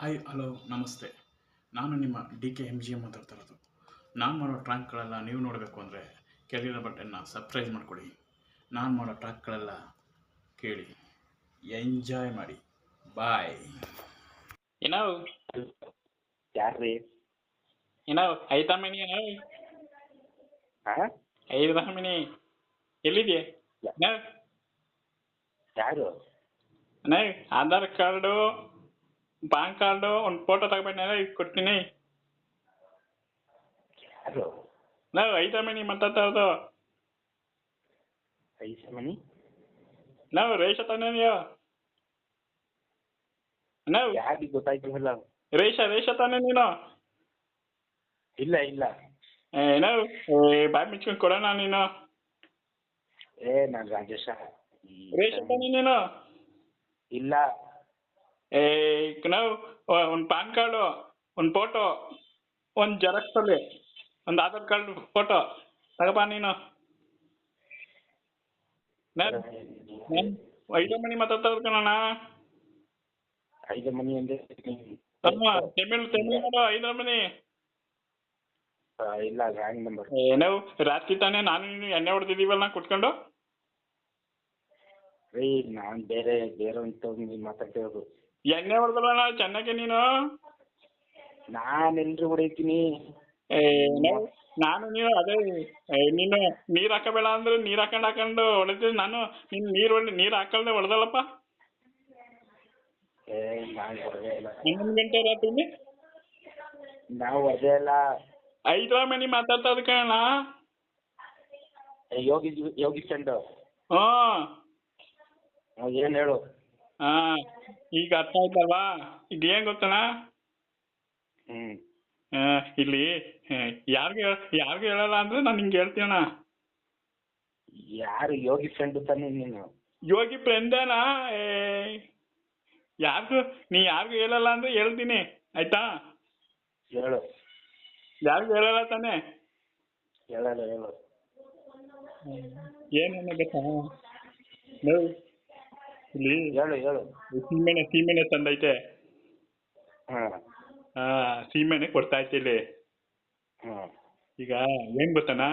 Hi hello ನಮಸ್ತೆ. ನಾನು ನಿಮ್ಮ D K M G M ಮಾತಾಡ್ತಾ ಇರೋದು. ನಾನು ಮಾಡೋ ಟ್ರ್ಯಾಕ್ಗಳೆಲ್ಲ ನೀವು ನೋಡಬೇಕು ಅಂದರೆ ಕೆಳಗಿರೋ ಬಟನ್ನ ಸಬ್ಸ್ಕ್ರೈಬ್ ಮಾಡ್ಕೊಳ್ಳಿ. ನಾನು ಮಾಡೋ ಟ್ರ್ಯಾಕ್ಗಳೆಲ್ಲ ಕೇಳಿ ಎಂಜಾಯ್ ಮಾಡಿ. ಬಾಯ್. ಏನೋ ಯಾರ್ರೀ? ಏನೋ ಐತಾಮಿನಿ ಏನೋ ಹಾ? ಐತಾಮಿನಿ ಎಲ್ಲಿದೆಯಾ? ಏನೋ ಯಾರು? ಅಣ್ಣ ಆಧಾರ್ ಕಾರ್ಡು, ಪಾನ್ ಕಾರ್ಡು, ಒಂದು ಫೋಟೋ ತಗೊಬೇಡ ಕೊಡ್ತೀನಿ. ಯಾರು? ನಾವು ಐತಾಮಿನಿ ಮಾತಾಡ್ತಾ ಇರೋದು. ಐಸಮನಿ? ನಾವು ರೇಷ ತಾನೇ ನೀವು? ನಾವು ಯಾರಿಗೆ ಗೊತ್ತಾಯ್ತಿಲ್ಲ. ರೇಷ ತಾನೇ ನೀನು? ಇಲ್ಲ ಇಲ್ಲ. ಏನೋ ಬಾಯ್ ಮುಚ್ಕೊಂಡು ಕೊಡೋಣ ನೀನು. ನಾನು ರಾಜೇಶ. ರೇಷ ತಾನೇ ನೀನು? ಇಲ್ಲ. ನಾವು ಒಂದು ಪಾನ್ ಕಾರ್ಡು, ಒಂದು ಫೋಟೋ, ಒಂದು ಜೆರಾಕ್ಸ್ ಅಲ್ಲಿ ಒಂದು ಆಧಾರ್ ಕಾರ್ಡ್ ಫೋಟೋ ತಗೋಬಾ ನೀನು. ನಾನು ಐತಾಮಿನಿ ಮಾತಾಡ್ತಾ ಇರ್ಕಣ. ಐಸಮನಿ ಅಂದ್ರೆ ತಮಿಳ್ ಮಾಡು ಐತಾಮಿನಿ. ಇಲ್ಲ, ರಾಂಗ್ ನಂಬರ್. ನಾವು ರಾತ್ರಿ ತಾನೇ ನಾನು ನೀನು ಎಣ್ಣೆ ಹೊಡೆದಿದ್ದೀವಲ್ಲ ಕುತ್ಕೊಂಡು. ರೀ, ನಾನು ಬೇರೆ ಒಂದು ಮಾತಾಡ್ತಿರೋದು. ಎಣ್ಣೆ ಹೊಡೆದಲ್ಲ ಚೆನ್ನಾಗಿ ನೀನು. ನಾನೆಲ್ರು ಹೊಡಿತೀನಿ. ನಾನು ನೀನು ಅದೇ ನೀನು ನೀರು ಹಾಕಬೇಡ ಅಂದ್ರೆ ನೀರು ಹಾಕೊಂಡು ಹೊಡೆದಿದ್ದು ನಾನು. ನೀರು ಹಾಕಲ್ದೆ ಹೊಡೆದಲ್ಲಪ್ಪ. ನಾನು ಹೊಡೆದೇ ಇಲ್ಲ. 11 ಗಂಟೆ ರಾತ್ರಿ ನಾವು ಹೊಡೆದೇ ಇಲ್ಲ. ಐತಾಮಿನಿ ಮಾತಾಡ್ತಾ ಇದ್ ಕಣ. ಯೋಗಿ ಚಂದ. ಹ್ಮ್ ಏನು ಹೇಳು. ಹಾ, ಈಗ ಅರ್ಥ ಆಯ್ತಲ್ವಾ? ಈಗ ಏನ್ ಗೊತ್ತಣ, ಇಲ್ಲಿ ಯಾರಿಗೂ ಹೇಳಲ್ಲ ಅಂದ್ರೆ ನಾನು ನಿಂಗೆ ಹೇಳ್ತೀಯಣ್ಣ. ಯಾರು? ಯೋಗಿ ಫ್ರೆಂಡ್ ತಾನೇ ನೀನು? ಯೋಗಿ ಫ್ರೆಂಡೇನಾ? ಯಾರಿಗೂ ಹೇಳಲ್ಲ ಅಂದ್ರೆ ಹೇಳ್ತೀನಿ ಆಯ್ತಾ? ಹೇಳು. ಯಾರಿಗೂ ಹೇಳಲ್ಲ ತಾನೆ? ಹೇಳಲ್ಲ, ಹೇಳು. ಏನೇನ ಗೊತ್ತಾ ಇಲ್ಲಿ? ಹೇಳು ಹೇಳು. ಸೀಮೆನೆ ತಂದೈತೆ. ಹಾಂ ಸೀಮೆನೆ ಕೊಡ್ತಾ ಐತೆ ಇಲ್ಲಿ. ಹಾಂ ಈಗ ಏನ್ ಗೊತ್ತಣ್ಣ,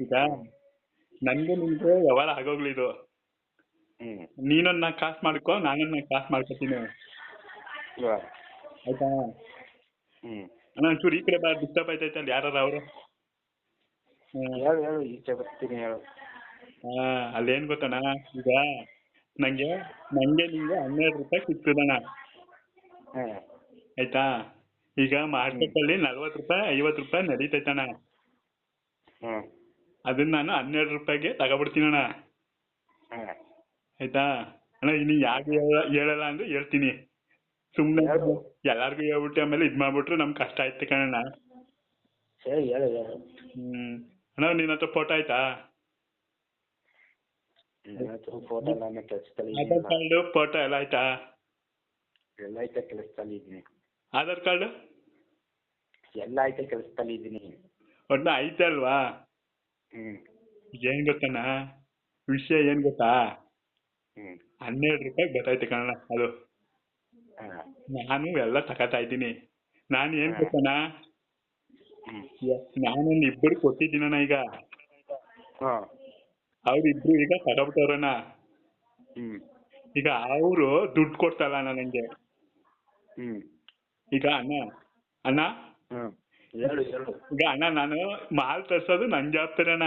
ಈಗ ನನ್ಗೆ ನಿನ್ಗೆ ವ್ಯವಹಾರ ಆಗೋಗ್ಲಿದು. ನೀನನ್ನ ಕಾಸು ಮಾಡ್ಕೊ, ನಾನನ್ನ ಕಾಸು ಮಾಡ್ಕೊತೀನಿ ಆಯ್ತಾ? ಅಣ್ಣ ಒಂಚೂರು ಈ ಕಡೆ ಡಿಸ್ಟರ್ಬ್ ಆಯ್ತೈತೆ ಅಲ್ಲಿ ಯಾರು ಅವರು. ಹೇಳು ಹೇಳು, ಈಚೆ ಬರ್ತೀನಿ, ಹೇಳು. ಅಲ್ಲೇನ್ ಗೊತ್ತಣ್ಣ, ಈಗ ನಂಗೆ ನಿಂಗೆ 12 ರೂಪಾಯಿ ಸಿಗ್ತದಣ್ಣ ಆಯ್ತಾ? ಈಗ ಮಾರ್ಕೆಟ್ ಅಲ್ಲಿ 40 ರೂಪಾಯಿ 50 ರೂಪಾಯಿ ನಡೀತೈತಣ್ಣ. ಅದನ್ನ ನಾನು 12 ರೂಪಾಯಿಗೆ ತಗೊಬಿಡ್ತೀನಣ್ಣ ಆಯ್ತಾ? ಅಣ್ಣ ನೀ ಯಾಕೆ ಹೇಳಲ್ಲ ಅಂದ್ರೆ ಹೇಳ್ತೀನಿ. ಸುಮ್ನೆ ಎಲ್ಲಾರ್ಗು ಹೇಳ್ಬಿಟ್ಟು ಆಮೇಲೆ ಇದ್ ಮಾಡ್ಬಿಟ್ರೆ ನಮ್ ಕಷ್ಟ ಆಯ್ತು ಕಣಣ್ಣ. ಅಣ್ಣ ನಿನ್ನ ಹತ್ರ ಫೋಟೋ ಆಯ್ತಾ? ಆಧಾರ್ ಕಾರ್ಡು ಫೋಟೋ ಎಲ್ಲ ಆಯ್ತಾ? ಎಲ್ಲ ಐತೆ, ಕೆಲಸದಲ್ಲಿ ಇದ್ದೀನಿ. ಆಧಾರ್ ಕಾರ್ಡು ಎಲ್ಲ ಐತೆ, ಕೆಲಸದಲ್ಲಿ ಇದ್ದೀನಿ. ಒಟ್ನ ಐತೆ ಅಲ್ವಾ? ಏನ್ ಗೊತ್ತಣ್ಣ ವಿಷಯ, ಏನ್ ಗೊತ್ತಾ? 12 ರೂಪಾಯಿ ಗೊತ್ತಾಯ್ತು ಕಣ ಅದು. ನಾನು ಎಲ್ಲ ತಗೋತಾ ಇದ್ದೀನಿ. ನಾನು ಏನ್ ಗೊತ್ತಣ್ಣ, ನಾನೊಂದು ಇಬ್ಬರು ಕೊಟ್ಟಿದ್ದೀನಣ್ಣ. ಈಗ ಅವ್ರಿಬ್ರು ಈಗ ತಗೊಬಿಟ್ಟವ್ರಣ್ಣ. ಈಗ ಅವರು ದುಡ್ಡು ಕೊಡ್ತಲ್ಲ ನಂಗೆ. ಈಗ ಅಣ್ಣ ಈಗ ಅಣ್ಣ ನಾನು ಮಾಲ್ ತರ್ಸೋದು ನನ್ ಜವಾಬ್ದಾರಿ ಅಣ್ಣ.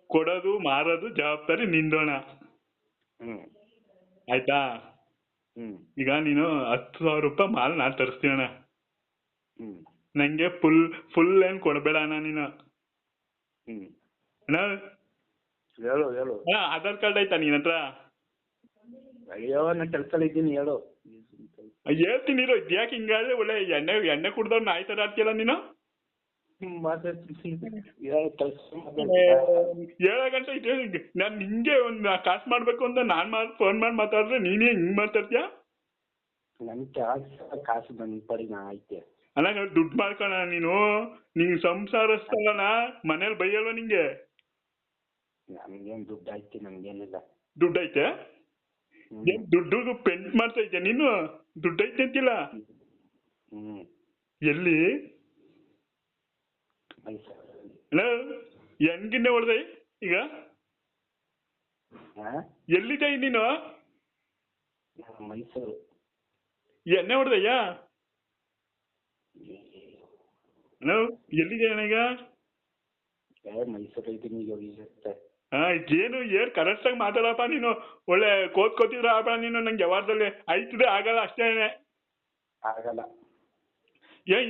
ಕೊಡೋದು ಮಾರೋದು ಜವಾಬ್ದಾರಿ ನಿಂದೋಣ ಆಯ್ತಾ? ಈಗ ನೀನು 10,000 ರೂಪಾಯಿ ಮಾಲ್ ನಾನು ತರಿಸ್ತೀನಣ್ಣ. ನಂಗೆ ಫುಲ್ ಏನ್ ಕೊಡ್ಬೇಡ ಅಣ್ಣ ನೀನು. ಅಣ್ಣ ಹೇಳು ಹೇಳು. ಆಧಾರ್ ಕಾರ್ಡ್ ಆಯ್ತಾ ನಿನ್ನ ಹತ್ರ? ಅಯ್ಯೋ, ನಾನು ಕೆಲಸದಲ್ಲಿ ಇದ್ದೀನಿ, ಹೇಳು. ಹೇಳ್ತೀನಿ ಇರೋ. ಇದ್ಯಾಕೆ ಹಿಂಗಾದ್ರೆ? ಒಳ್ಳೆ ಎಣ್ಣೆ ಕುಡ್ದವ್ ನಾಯಿ ತರ ಆಡ್ತೀಯಲ್ಲ ನೀನು. 7 ಗಂಟೆ ಇದೆ. ನಾನು ನಿಂಗೆ ಒಂದು ಕಾಸು ಮಾಡ್ಬೇಕು ಅಂತ ಫೋನ್ ಮಾಡಿ ಮಾತಾಡಿದ್ರೆ ನೀನೇ ಹಿಂಗ್ ಮಾತಾಡ್ತೀಯ? ನನ್ ಕಾಸು ಬಂದ್ ಪಡಿ ನಾ ಐತೆ ಅಣ್ಣ. ದುಡ್ಡು ಮಾಡ್ಕೋಣ ನೀನು. ನಿಂಗೆ ಸಂಸಾರಸ್ತಲ್ಲ, ಮನೇಲಿ ಬೈಯಲ್ವ ನಿಂಗೆ? ನಮ್ಗೇನ್ ದುಡ್ಡು ಐತಿ? ನಮ್ಗೇನಿಲ್ಲ. ದುಡ್ಡು ಐತೆ? ಏನ್ ದುಡ್ಡು ಪೆಂಟ್ ಮಾಡ್ತಾ ಇದ್ಯಾ ನೀನು? ದುಡ್ಡು ಐತೆ ಅಂತಿಲ್ಲ. ಹ್ಞೂ ಎಲ್ಲಿ? ಮೈಸೂರಲ್ಲಿ. ಹಲೋ, ಹೆಂಗಿನ್ನೆ ಹೊಡ್ದೆ ಈಗ? ಹಾಂ ಎಲ್ಲಿದ್ದೆ ನೀನು? ಮೈಸೂರು. ಎಣ್ಣೆ ಹೊಡ್ದಯ್ಯ? ಹಲೋ, ಎಲ್ಲಿದೆ ಅಣ್ಣ ಈಗ? ಮೈಸೂರು ಇದ್ದೀನಿ ಈಗ ಇರುತ್ತೆ. ಹಾ, ಏನು ಕರೆಕ್ಟ್ ಆಗಿ ಮಾತಾಡಪ್ಪ ನೀನು. ಒಳ್ಳೆ ಕೋತಿದ್ರ ಆಪ ನೀನು. ನಂಗೆ ಯಾವಾರದಲ್ಲಿ ಆಯ್ತದೆ ಆಗಲ್ಲ ಅಷ್ಟೇನೆ. ಆಗಲ್ಲ.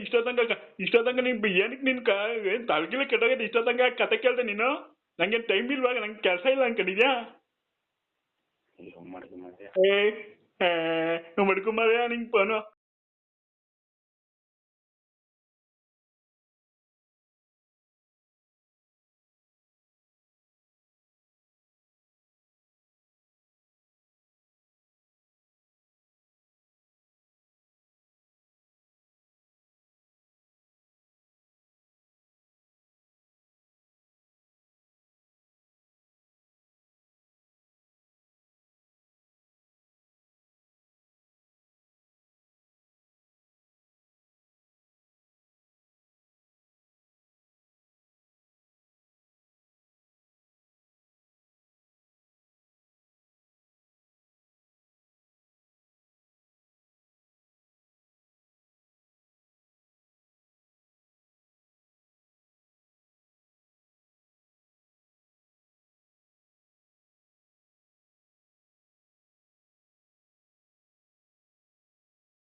ಇಷ್ಟೊತ್ತಂಗ ನೀನ್ ಏನಕ್ಕೆ ನಿನ್ ಏನ್ ತಲೆಗಿಲೆ ಕೆಟ್ಟೋಗೈತೆ? ಇಷ್ಟೊತ್ತಂಗ ಕತೆ ಕೇಳ್ದೆ ನೀನು? ನಂಗೆ ಟೈಮ್ ಇಲ್ವಾಗ, ನಂಗೆ ಕೆಲಸ ಇಲ್ಲ ಅನ್ಕೊಂಡಿದ್ಯಾ? ಮಡ್ಕು ಮರೆ ಮಡ್ಕೊಂಬಾರ ನಿಂಗೆ ಫೋನು.